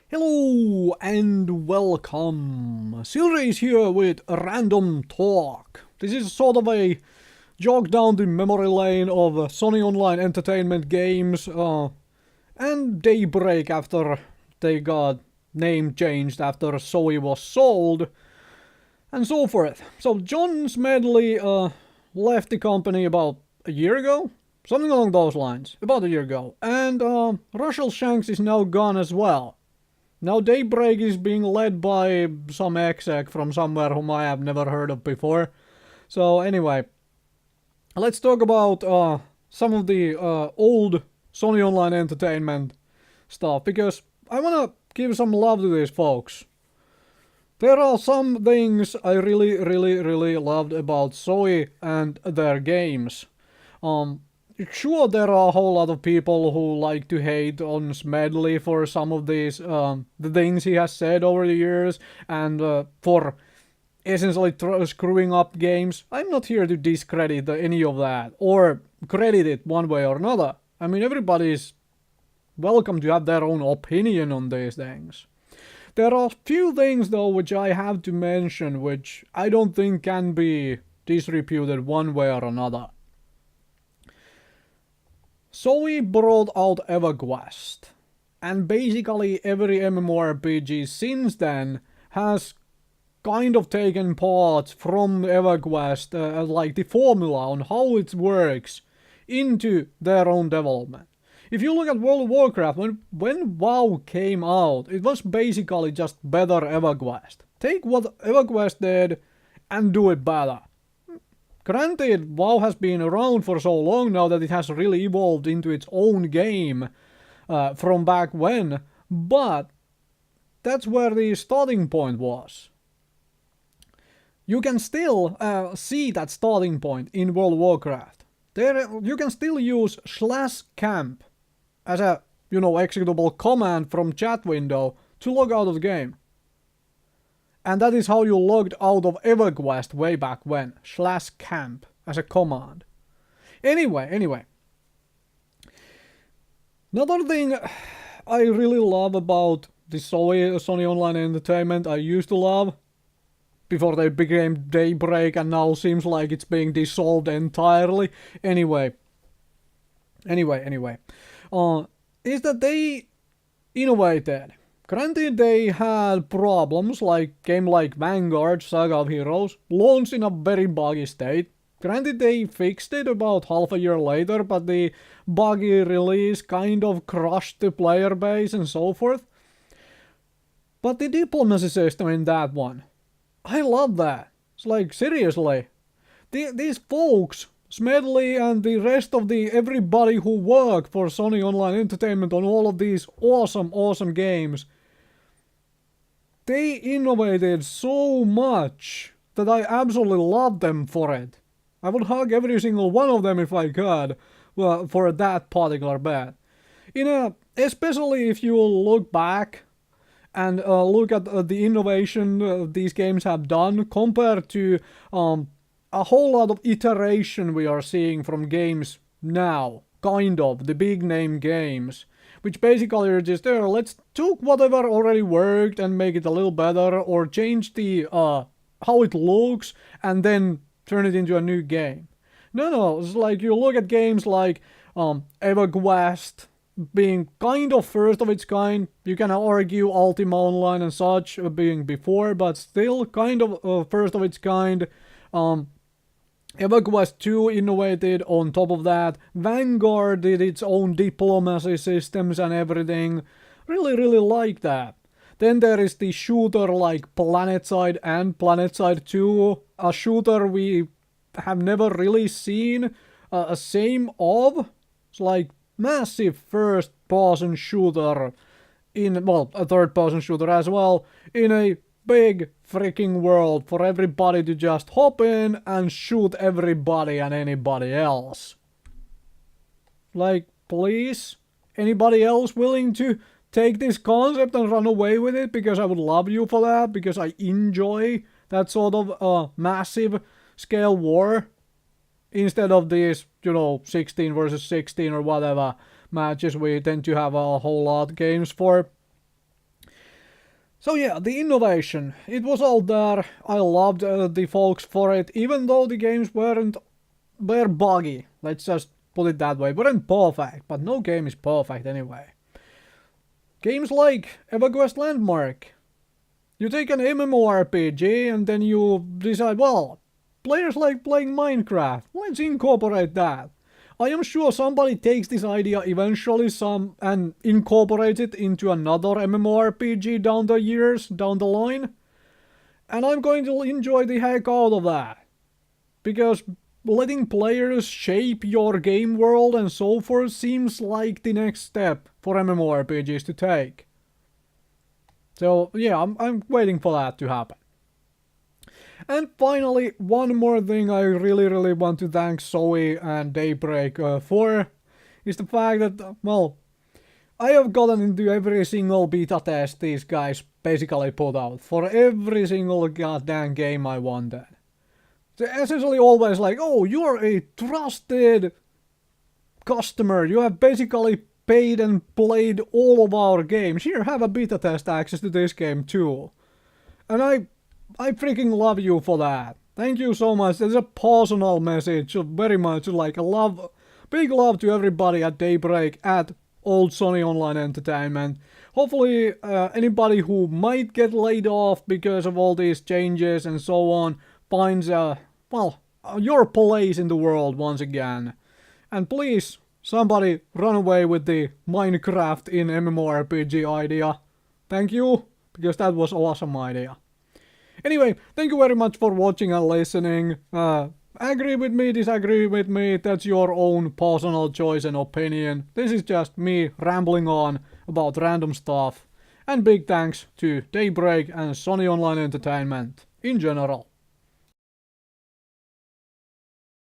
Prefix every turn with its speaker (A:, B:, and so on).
A: Hello and welcome. Silrace here with a random talk. This is sort of a jog down the memory lane of Sony Online Entertainment games and Daybreak after they got name changed after Sony was sold and so forth. So John Smedley left the company about a year ago, something along those lines, about a year ago, and Russell Shanks is now gone as well. Now Daybreak is being led by some exec from somewhere whom I have never heard of before. So anyway, let's talk about some of the old Sony Online Entertainment stuff, because I wanna give some love to these folks. There are some things I really loved about Sony and their games. Sure, there are a whole lot of people who like to hate on Smedley for some of these the things he has said over the years, and for essentially screwing up games. I'm not here to discredit any of that or credit it one way or another. I mean, everybody's welcome to have their own opinion on these things. There are few things though which I have to mention which I don't think can be disreputed one way or another. Sony brought out EverQuest, and basically every MMORPG since then has kind of taken parts from EverQuest, like the formula on how it works, into their own development. If you look at World of Warcraft, when WoW came out, it was basically just better EverQuest. Take what EverQuest did and do it better. Granted, WoW has been around for so long now that it has really evolved into its own game from back when, but that's where the starting point was. You can still see that starting point in World of Warcraft. There, you can still use /camp as a, executable command from chat window to log out of the game. And that is how you logged out of EverQuest way back when. /camp as a command. Anyway. Another thing I really love about the Sony Online Entertainment, I used to love, before they became Daybreak and now seems like it's being dissolved entirely. Anyway. Is that they innovated. Granted, they had problems like game like Vanguard, Saga of Heroes, launched in a very buggy state. Granted, they fixed it about half a year later, but the buggy release kind of crushed the player base and so forth. But the diplomacy system in that one, I love that. It's like, seriously. These folks, Smedley and the rest of everybody who work for Sony Online Entertainment on all of these awesome games, they innovated so much that I absolutely love them for it. I would hug every single one of them if I could, well, for that particular bet. Especially if you look back and look at the innovation these games have done compared to a whole lot of iteration we are seeing from games now. Kind of, the big name games. Which basically are just there, let's take whatever already worked and make it a little better, or change the how it looks and then turn it into a new game. No, it's like you look at games like EverQuest being kind of first of its kind. You can argue Ultima Online and such being before, but still kind of first of its kind. EverQuest 2 innovated on top of that. Vanguard did its own diplomacy systems and everything. Really like that. Then there is the shooter like PlanetSide and PlanetSide 2. A shooter we have never really seen a same of. It's like massive first-person shooter a third-person shooter as well, in a big freaking world for everybody to just hop in and shoot everybody and anybody else. Like, please? Anybody else willing to take this concept and run away with it? Because I would love you for that, because I enjoy that sort of massive scale war. Instead of these, 16 versus 16 or whatever matches we tend to have a whole lot of games for. So yeah, the innovation, it was all there. I loved the folks for it, even though the games were buggy. Let's just put it that way. Weren't perfect, but no game is perfect anyway. Games like EverQuest Landmark. You take an MMORPG and then you decide, well, players like playing Minecraft. Let's incorporate that. I am sure somebody takes this idea eventually and incorporates it into another MMORPG down the years, down the line. And I'm going to enjoy the heck out of that. Because letting players shape your game world and so forth seems like the next step for MMORPGs to take. So yeah, I'm waiting for that to happen. And finally, one more thing I really want to thank Sony and Daybreak for is the fact that, well, I have gotten into every single beta test these guys basically put out for every single goddamn game I wanted. They're essentially always like, oh, you're a trusted customer, you have basically paid and played all of our games, here, have a beta test access to this game too. And I freaking love you for that. Thank you so much. There's a personal message, very much like a big love to everybody at Daybreak, at old Sony Online Entertainment. Hopefully anybody who might get laid off because of all these changes and so on finds, your place in the world once again. And please, somebody run away with the Minecraft in MMORPG idea. Thank you, because that was an awesome idea. Anyway, thank you very much for watching and listening. Agree with me, disagree with me, that's your own personal choice and opinion. This is just me rambling on about random stuff. And big thanks to Daybreak and Sony Online Entertainment in general.